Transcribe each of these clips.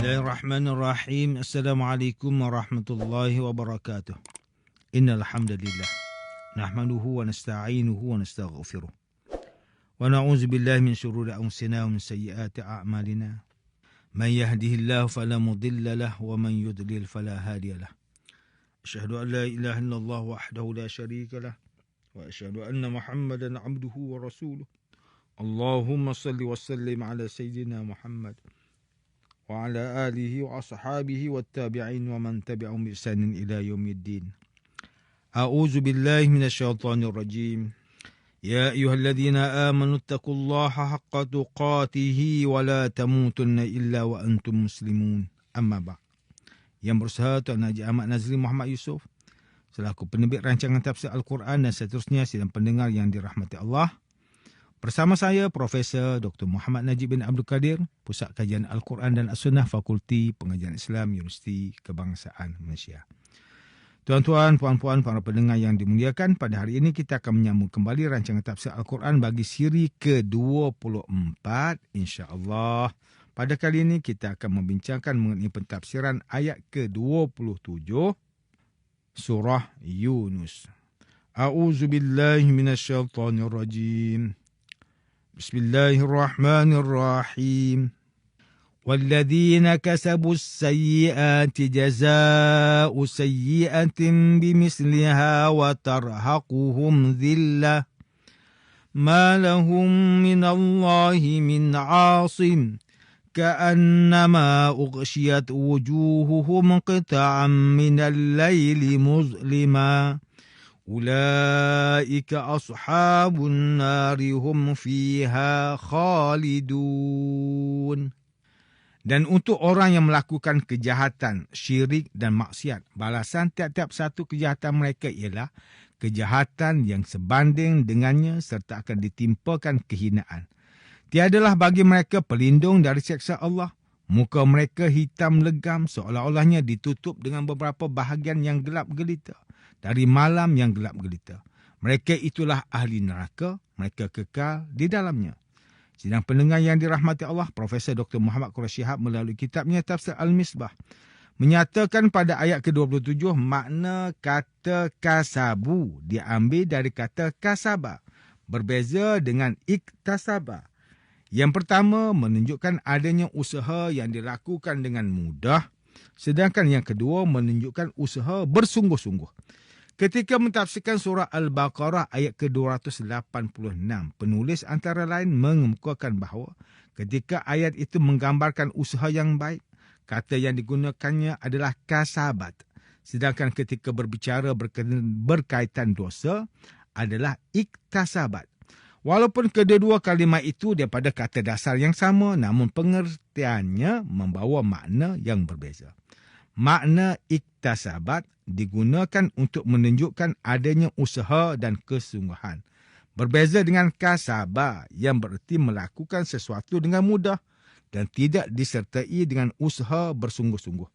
Bismillahirrahmanirrahim. Assalamualaikum warahmatullahi wabarakatuh. Innal hamdalillah nahmaduhu wa nasta'inuhu wa nastaghfiruh. Wa na'udzu billahi min shururi anfusina wa min sayyiati a'malina. Man yahdihillahu fala mudilla lahu wa man yudlil fala hadiya lahu. Asyhadu an la ilaha illallah wahdahu la syarika lahu wa asyhadu anna Muhammadan 'abduhu wa rasuluh. Allahumma shalli wa sallim ala sayyidina Muhammad wa ala alihi wa ashabihi wa tabi'in wa man tabi'ahum bi ihsanin ila yaumiddin. A'udzu billahi minasyaitonir rajim. Ya ayyuhalladzina amanu taqullaha haqqa tuqatih wa la tamutunna illa wa antum muslimun. Amma ba'd. Yang berusaha Tuan Haji Ahmad Nazri Muhammad Yusof selaku penerbit rancangan tafsir Al-Quran dan seterusnya sidang pendengar yang dirahmati Allah. Bersama saya, Profesor Dr. Muhammad Najib bin Abdul Qadir, Pusat Kajian Al-Quran dan As-Sunnah, Fakulti Pengajian Islam, Universiti Kebangsaan Malaysia. Tuan-tuan, puan-puan, para pendengar yang dimuliakan, pada hari ini kita akan menyambung kembali rancangan tafsir Al-Quran bagi siri ke-24, insya-Allah. Pada kali ini kita akan membincangkan mengenai pentafsiran ayat ke-27 surah Yunus. A'udzubillahi minasyaitonirrajim. Bismillahirrahmanirrahim. Walladzina kasabu sayyiati jazaa'u sayyi'atin bimisliha wa tarhaquhum dhillah ma lahum minallahi min 'asim ka'annama ughshiyat wujuhuhum qita'an minal laili muzlima. Ulaika ashabun nari hum fiha khalidun. Dan untuk orang yang melakukan kejahatan, syirik dan maksiat, balasan tiap-tiap satu kejahatan mereka ialah kejahatan yang sebanding dengannya serta akan ditimpakan kehinaan. Tiadalah bagi mereka pelindung dari siksa Allah. Muka mereka hitam legam seolah-olahnya ditutup dengan beberapa bahagian yang gelap gelita dari malam yang gelap gelita. Mereka itulah ahli neraka, mereka kekal di dalamnya. Sidang pendengar yang dirahmati Allah, Profesor Dr. Muhammad Quraisy Shihab melalui kitabnya Tafsir Al-Misbah menyatakan pada ayat ke-27 makna kata kasabu diambil dari kata kasaba, berbeza dengan iktasaba. Yang pertama menunjukkan adanya usaha yang dilakukan dengan mudah, sedangkan yang kedua menunjukkan usaha bersungguh-sungguh. Ketika mentafsirkan surah Al-Baqarah ayat ke-286, penulis antara lain mengemukakan bahawa ketika ayat itu menggambarkan usaha yang baik, kata yang digunakannya adalah kasabat. Sedangkan ketika berbicara berkaitan dosa adalah iktasabat. Walaupun kedua-dua kalimah itu daripada kata dasar yang sama, namun pengertiannya membawa makna yang berbeza. Makna iktasabat digunakan untuk menunjukkan adanya usaha dan kesungguhan. Berbeza dengan kasaba yang bererti melakukan sesuatu dengan mudah dan tidak disertai dengan usaha bersungguh-sungguh.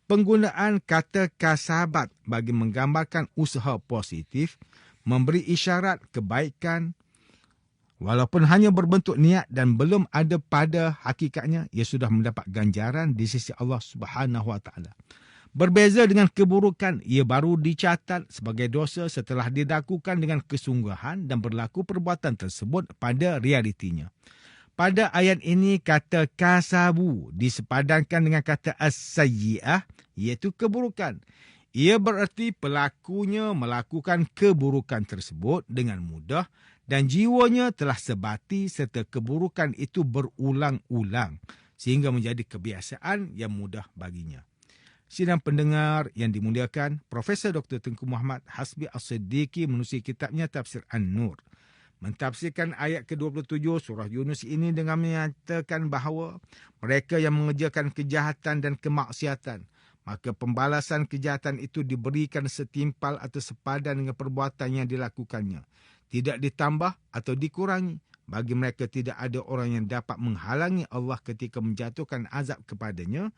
Penggunaan kata kasabat bagi menggambarkan usaha positif memberi isyarat kebaikan. Walaupun hanya berbentuk niat dan belum ada pada hakikatnya, ia sudah mendapat ganjaran di sisi Allah Subhanahu Wa Taala. Berbeza dengan keburukan, ia baru dicatat sebagai dosa setelah dilakukan dengan kesungguhan dan berlaku perbuatan tersebut pada realitinya. Pada ayat ini, kata kasabu disepadankan dengan kata as-sayyi'ah, iaitu keburukan. Ia bererti pelakunya melakukan keburukan tersebut dengan mudah dan jiwanya telah sebati serta keburukan itu berulang-ulang sehingga menjadi kebiasaan yang mudah baginya. Sidang pendengar yang dimuliakan, Profesor Dr. Tengku Muhammad Hasbi As-Siddiqi menulis kitabnya Tafsir An-Nur mentafsirkan ayat ke-27 surah Yunus ini dengan menyatakan bahawa mereka yang mengerjakan kejahatan dan kemaksiatan, maka pembalasan kejahatan itu diberikan setimpal atau sepadan dengan perbuatan yang dilakukannya. Tidak ditambah atau dikurangi. Bagi mereka tidak ada orang yang dapat menghalangi Allah ketika menjatuhkan azab kepadanya,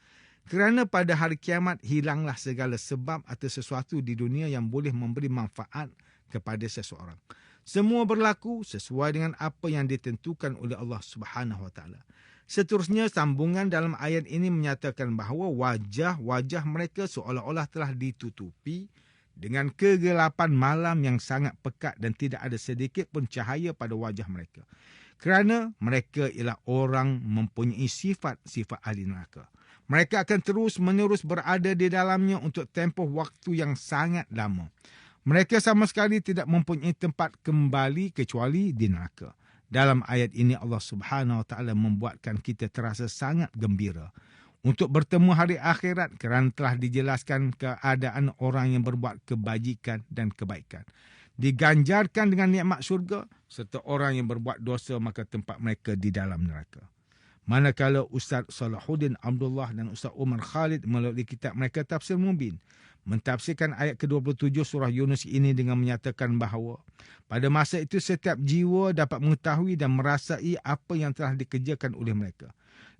kerana pada hari kiamat hilanglah segala sebab atau sesuatu di dunia yang boleh memberi manfaat kepada seseorang. Semua berlaku sesuai dengan apa yang ditentukan oleh Allah Subhanahu Wa Taala. Seterusnya, sambungan dalam ayat ini menyatakan bahawa wajah-wajah mereka seolah-olah telah ditutupi dengan kegelapan malam yang sangat pekat dan tidak ada sedikit pun cahaya pada wajah mereka. Kerana mereka ialah orang mempunyai sifat-sifat ahli neraka. Mereka akan terus-menerus berada di dalamnya untuk tempoh waktu yang sangat lama. Mereka sama sekali tidak mempunyai tempat kembali kecuali di neraka. Dalam ayat ini Allah Subhanahu Wa Taala membuatkan kita terasa sangat gembira untuk bertemu hari akhirat kerana telah dijelaskan keadaan orang yang berbuat kebajikan dan kebaikan. Diganjarkan dengan nikmat syurga, serta orang yang berbuat dosa maka tempat mereka di dalam neraka. Manakala Ustaz Salahuddin Abdullah dan Ustaz Umar Khalid melalui kitab mereka Tafsir Mubin mentafsirkan ayat ke-27 surah Yunus ini dengan menyatakan bahawa pada masa itu setiap jiwa dapat mengetahui dan merasai apa yang telah dikerjakan oleh mereka.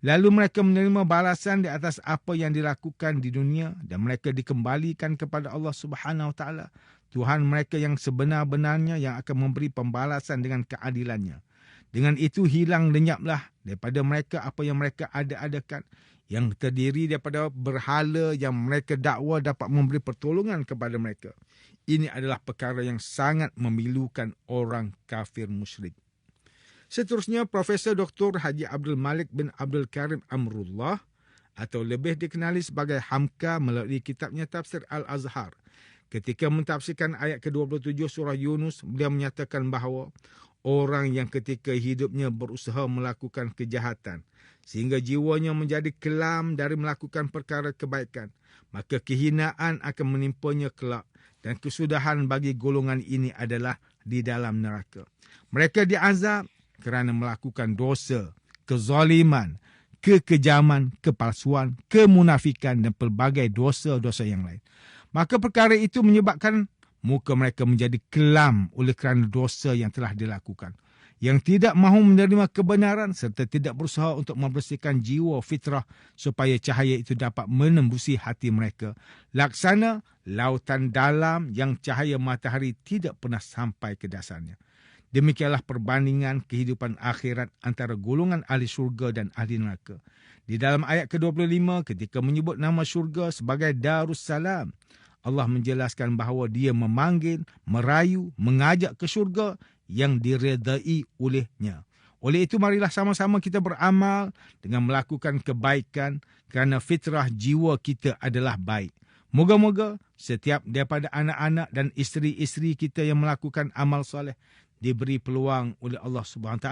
Lalu mereka menerima balasan di atas apa yang dilakukan di dunia dan mereka dikembalikan kepada Allah Subhanahu Wa Taala, Tuhan mereka yang sebenar-benarnya yang akan memberi pembalasan dengan keadilannya. Dengan itu hilang lenyaplah daripada mereka apa yang mereka ada-adakan, yang terdiri daripada berhala yang mereka dakwa dapat memberi pertolongan kepada mereka. Ini adalah perkara yang sangat memilukan orang kafir musyrik. Seterusnya, Profesor Dr. Haji Abdul Malik bin Abdul Karim Amrullah atau lebih dikenali sebagai Hamka melalui kitabnya Tafsir Al-Azhar. Ketika mentafsirkan ayat ke-27 surah Yunus, beliau menyatakan bahawa orang yang ketika hidupnya berusaha melakukan kejahatan sehingga jiwanya menjadi kelam dari melakukan perkara kebaikan, maka kehinaan akan menimpanya kelak dan kesudahan bagi golongan ini adalah di dalam neraka. Mereka diazab kerana melakukan dosa, kezaliman, kekejaman, kepalsuan, kemunafikan dan pelbagai dosa-dosa yang lain. Maka perkara itu menyebabkan muka mereka menjadi kelam oleh kerana dosa yang telah dilakukan, yang tidak mahu menerima kebenaran serta tidak berusaha untuk membersihkan jiwa fitrah supaya cahaya itu dapat menembusi hati mereka. Laksana lautan dalam yang cahaya matahari tidak pernah sampai ke dasarnya. Demikianlah perbandingan kehidupan akhirat antara golongan ahli syurga dan ahli neraka. Di dalam ayat ke-25 ketika menyebut nama syurga sebagai Darussalam, Allah menjelaskan bahawa dia memanggil, merayu, mengajak ke syurga yang diredai olehnya. Oleh itu, marilah sama-sama kita beramal dengan melakukan kebaikan kerana fitrah jiwa kita adalah baik. Moga-moga setiap daripada anak-anak dan isteri-isteri kita yang melakukan amal soleh diberi peluang oleh Allah SWT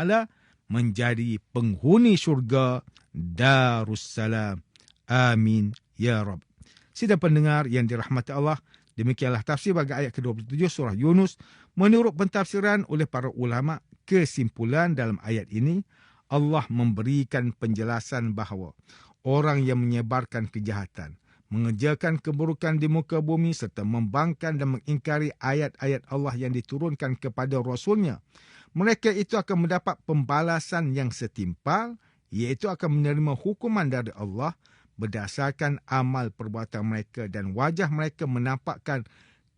menjadi penghuni syurga Darussalam. Amin ya Rabb. Sidang pendengar yang dirahmati Allah, demikianlah tafsir bagi ayat ke-27 surah Yunus. Menurut pentafsiran oleh para ulama, kesimpulan dalam ayat ini, Allah memberikan penjelasan bahawa orang yang menyebarkan kejahatan, mengerjakan keburukan di muka bumi serta membangkang dan mengingkari ayat-ayat Allah yang diturunkan kepada Rasulnya, mereka itu akan mendapat pembalasan yang setimpal, iaitu akan menerima hukuman dari Allah berdasarkan amal perbuatan mereka dan wajah mereka menampakkan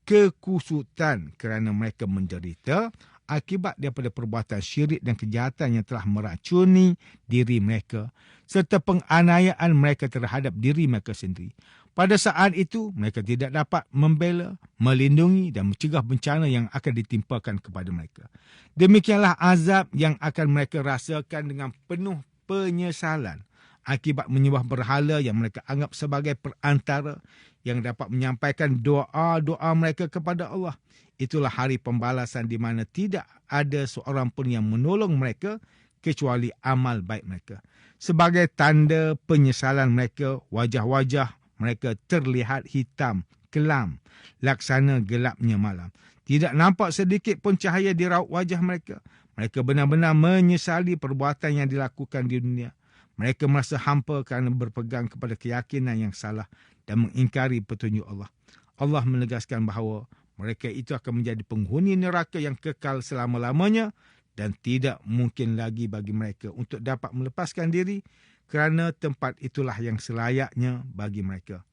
kekusutan kerana mereka menderita akibat daripada perbuatan syirik dan kejahatan yang telah meracuni diri mereka serta penganiayaan mereka terhadap diri mereka sendiri. Pada saat itu, mereka tidak dapat membela, melindungi dan mencegah bencana yang akan ditimpakan kepada mereka. Demikianlah azab yang akan mereka rasakan dengan penuh penyesalan akibat menyembah berhala yang mereka anggap sebagai perantara yang dapat menyampaikan doa-doa mereka kepada Allah. Itulah hari pembalasan di mana tidak ada seorang pun yang menolong mereka kecuali amal baik mereka. Sebagai tanda penyesalan mereka, wajah-wajah mereka terlihat hitam, kelam, laksana gelapnya malam. Tidak nampak sedikit pun cahaya di raut wajah mereka. Mereka benar-benar menyesali perbuatan yang dilakukan di dunia. Mereka merasa hampa kerana berpegang kepada keyakinan yang salah dan mengingkari petunjuk Allah. Allah menegaskan bahawa mereka itu akan menjadi penghuni neraka yang kekal selama-lamanya dan tidak mungkin lagi bagi mereka untuk dapat melepaskan diri kerana tempat itulah yang selayaknya bagi mereka.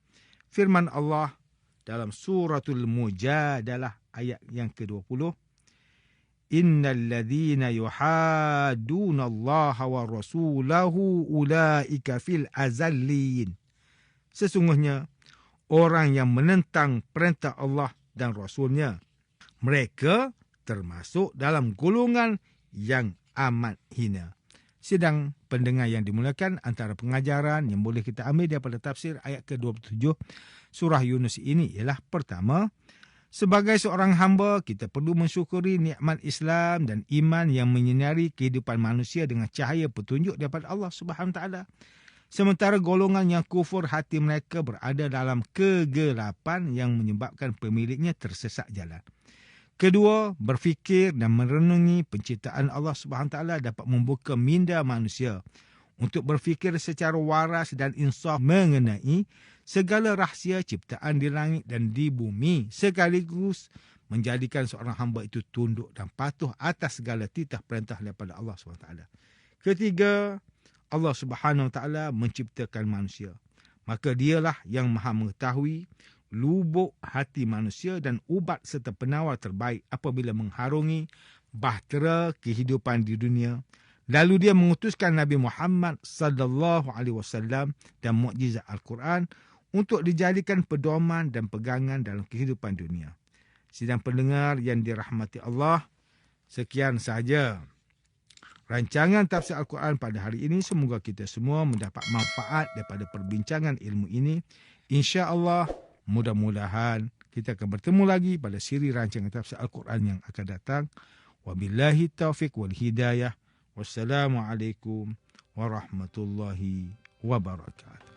Firman Allah dalam suratul Mujadalah ayat yang ke-20. innal ladzina yuhadduna Allah wa rasulahu ulaika fil azallin. Sesungguhnya orang yang menentang perintah Allah dan Rasulnya, mereka termasuk dalam golongan yang amat hina. Sidang pendengar yang dimuliakan, antara pengajaran yang boleh kita ambil daripada tafsir ayat ke-27 surah Yunus ini ialah, pertama, sebagai seorang hamba, kita perlu mensyukuri nikmat Islam dan iman yang menyinari kehidupan manusia dengan cahaya petunjuk daripada Allah Subhanahu Wa Taala. Sementara golongan yang kufur, hati mereka berada dalam kegelapan yang menyebabkan pemiliknya tersesat jalan. Kedua, berfikir dan merenungi penciptaan Allah Subhanahu Wa Taala dapat membuka minda manusia untuk berfikir secara waras dan insaf mengenai segala rahsia ciptaan di langit dan di bumi, sekaligus menjadikan seorang hamba itu tunduk dan patuh atas segala titah perintah daripada Allah SWT. Ketiga, Allah Subhanahu Wa Taala menciptakan manusia. Maka dialah yang maha mengetahui lubuk hati manusia dan ubat serta penawar terbaik apabila mengharungi bahtera kehidupan di dunia. Lalu dia mengutuskan Nabi Muhammad sallallahu alaihi wasallam dan mukjizat Al-Quran untuk dijadikan pedoman dan pegangan dalam kehidupan dunia. Sidang pendengar yang dirahmati Allah, sekian sahaja rancangan tafsir Al-Quran pada hari ini. Semoga kita semua mendapat manfaat daripada perbincangan ilmu ini. Insya-Allah, mudah-mudahan kita akan bertemu lagi pada siri rancangan tafsir Al-Quran yang akan datang. Wabillahi taufiq wal hidayah. Wassalamualaikum warahmatullahi wabarakatuh.